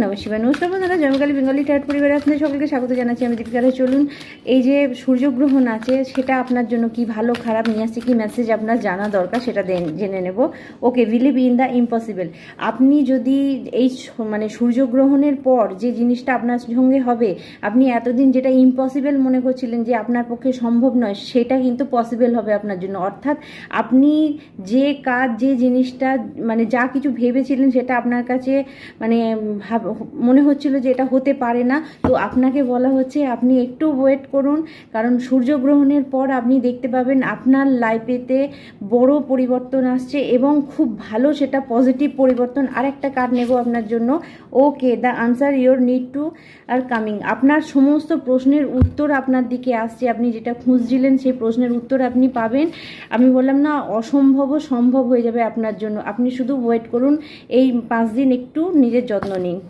নমঃ শিবায়। নমস্কার বন্ধুরা, জয়কালী বেঙ্গলি ট্যারট পরিবারে আপনাদের সকলকে স্বাগত জানাচ্ছি। আমি দীপিকারে। চলুন, এই যে সূর্যগ্রহণ আছে সেটা আপনার জন্য কি ভালো খারাপ নিয়ে আসছে, কি মেসেজ আপনার জানা দরকার সেটা জেনে নেব। ওকে, বিলিভ ইন দ্য ইম্পসিবল। আপনি যদি এই মানে সূর্যগ্রহণের পর যে জিনিসটা আপনার সঙ্গে হবে, আপনি এতদিন যেটা ইম্পসিবল মনে করছিলেন যে আপনার পক্ষে সম্ভব নয়, সেটা কিন্তু পসিবল হবে আপনার জন্য। অর্থাৎ আপনি যে কাজ, যে জিনিসটা মানে যা কিছু ভেবেছিলেন সেটা আপনার কাছে মানে মনে হচ্ছিল যে এটা হতে পারে না, তো আপনাকে বলা হচ্ছে আপনি একটু ওয়েট করুন, কারণ সূর্যগ্রহণের পর আপনি দেখতে পাবেন আপনার লাইফেতে বড় পরিবর্তন আসছে এবং খুব ভালো, সেটা পজিটিভ পরিবর্তন। আর একটা কার্ড নেব আপনার জন্য। Okay, the answer your need to are coming. আপনার সমস্ত প্রশ্নের উত্তর আপনার দিকে আসছে। আপনি যেটা খুঁজছিলেন সেই প্রশ্নের উত্তর আপনি পাবেন। আমি বললাম না, অসম্ভবও সম্ভব হয়ে যাবে আপনার জন্য। আপনি শুধু ওয়েট করুন, এই 5 দিন একটু নিজের যত্ন নিন।